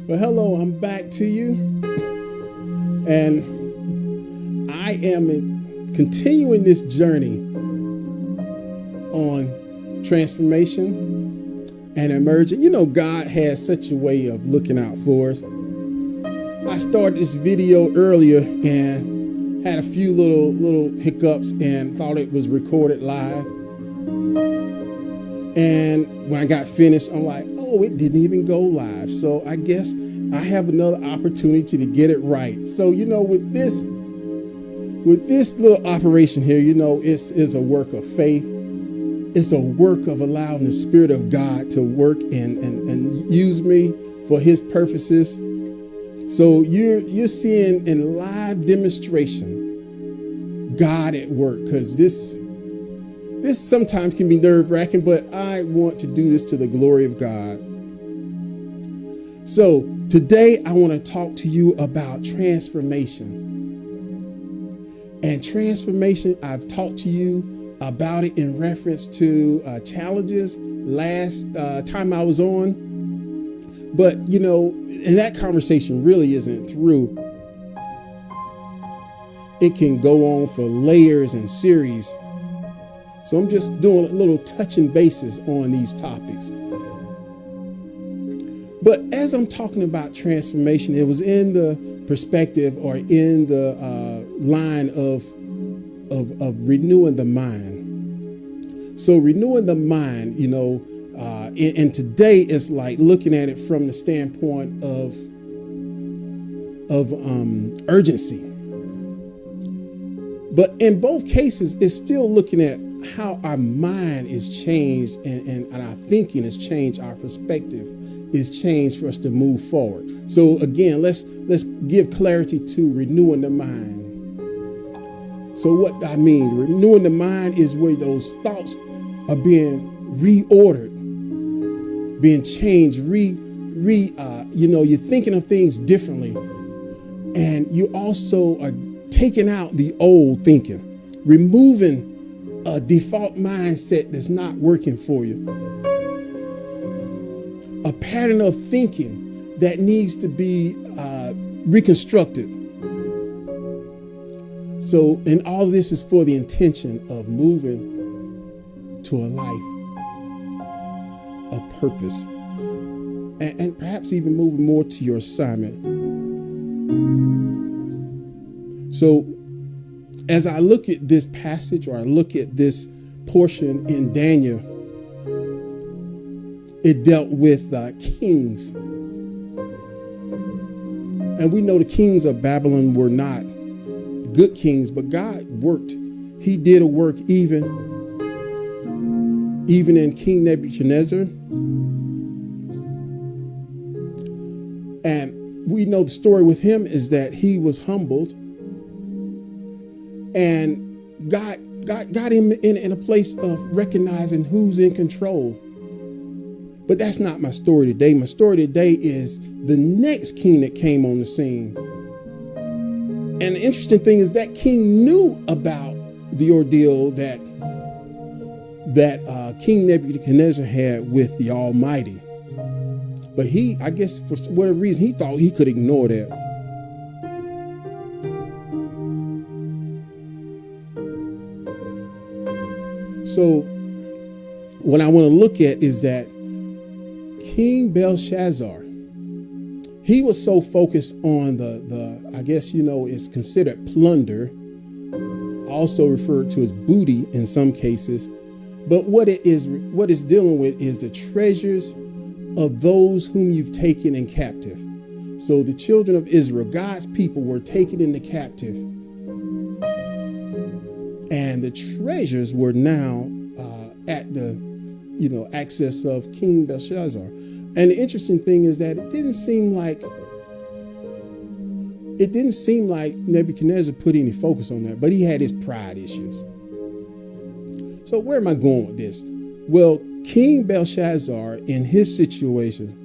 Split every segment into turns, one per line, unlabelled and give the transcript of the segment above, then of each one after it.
Well, hello, I'm back to you. And I am continuing this journey on transformation and emerging. You know, God has such a way of looking out for us. I started this video earlier and had a few little hiccups and thought it was recorded live. And when I got finished, I'm like, oh, it didn't even go live. So I guess I have another opportunity to get it right. So, you know, with this little operation here, you know, it's a work of faith. It's a work of allowing the Spirit of God to work and use me for His purposes. So you're seeing in live demonstration God at work, because this sometimes can be nerve-wracking, but I want to do this to the glory of God. So today I want to talk to you about transformation. And transformation, I've talked to you about it in reference to challenges last time I was on. But, you know, and that conversation really isn't through. It can go on for layers and series. So I'm just doing a little touching bases on these topics. But as I'm talking about transformation, it was in the perspective or in the line of renewing the mind. So renewing the mind, you know, and today it's like looking at it from the standpoint of urgency. But in both cases, it's still looking at how our mind is changed and our thinking has changed, our perspective is changed for us to move forward. So again, let's give clarity to renewing the mind. So what I mean, renewing the mind is where those thoughts are being reordered, being changed, you know, you're thinking of things differently. And you also are taking out the old thinking, removing a default mindset that's not working for you. A pattern of thinking that needs to be reconstructed. So, and all of this is for the intention of moving to a life of purpose. And perhaps even moving more to your assignment. So, as I look at this passage, or I look at this portion in Daniel, it dealt with kings. And we know the kings of Babylon were not good kings, but God worked. He did a work even in King Nebuchadnezzar. And we know the story with him is that he was humbled. And God got him in a place of recognizing who's in control. But that's not my story today. My story today is the next king that came on the scene. And the interesting thing is that king knew about the ordeal that King Nebuchadnezzar had with the Almighty. But he, I guess for whatever reason, he thought he could ignore that. So what I want to look at is that King Belshazzar, he was so focused on the I guess, you know, it's considered plunder, also referred to as booty in some cases. But what it's dealing with is the treasures of those whom you've taken in captive. So the children of Israel, God's people, were taken into captive. And the treasures were now at the, you know, access of King Belshazzar. And the interesting thing is that it didn't seem like Nebuchadnezzar put any focus on that, but he had his pride issues. So where am I going with this? Well, King Belshazzar, in his situation,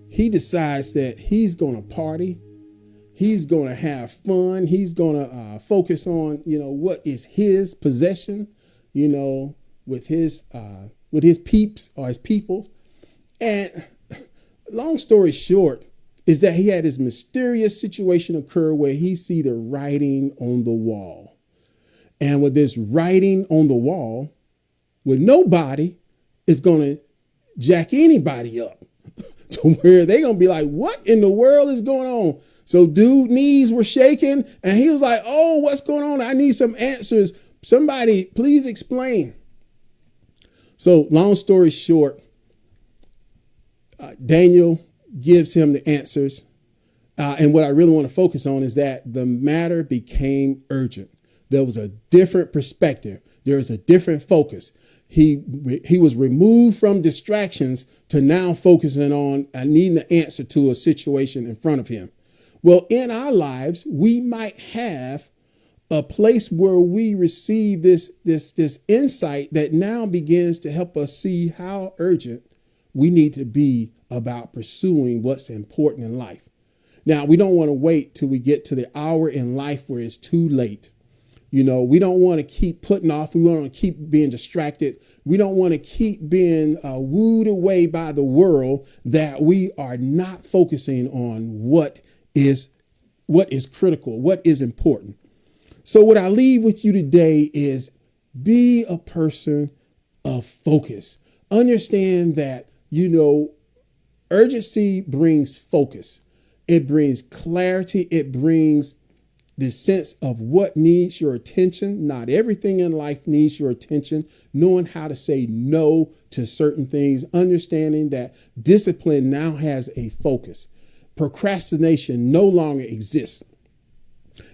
he decides that he's going to party. He's going to have fun. He's going to focus on, you know, what is his possession, you know, with his peeps or his people. And long story short is that he had this mysterious situation occur where he see the writing on the wall. And with this writing on the wall, with nobody is going to jack anybody up to where they're going to be like, what in the world is going on? So dude knees were shaking and he was like, oh, what's going on? I need some answers. Somebody please explain. So long story short, Daniel gives him the answers. And what I really want to focus on is that the matter became urgent. There was a different perspective. There was a different focus. He was removed from distractions to now focusing on needing an answer to a situation in front of him. Well, in our lives, we might have a place where we receive this insight that now begins to help us see how urgent we need to be about pursuing what's important in life. Now, we don't want to wait till we get to the hour in life where it's too late. You know, we don't want to keep putting off. We want to keep being distracted. We don't want to keep being wooed away by the world that we are not focusing on what is critical, what is important. So what I leave with you today is be a person of focus. Understand that, you know, urgency brings focus. It brings clarity. It brings the sense of what needs your attention. Not everything in life needs your attention. Knowing how to say no to certain things. Understanding that discipline now has a focus. Procrastination no longer exists.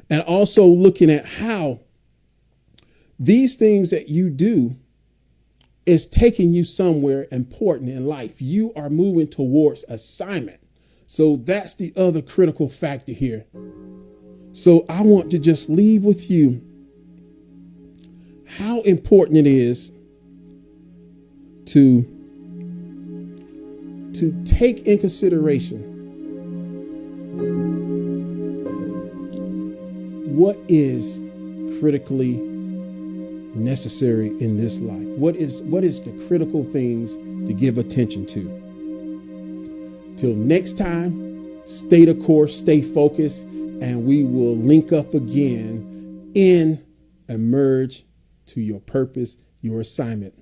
And also looking at how these things that you do is taking you somewhere important in life. You are moving towards assignment. So that's the other critical factor here. So I want to just leave with you how important it is to take in consideration what is critically necessary in this life. What is the critical things to give attention to? Till next time, stay the course, stay focused, and we will link up again in Emerge to Your Purpose, Your Assignment.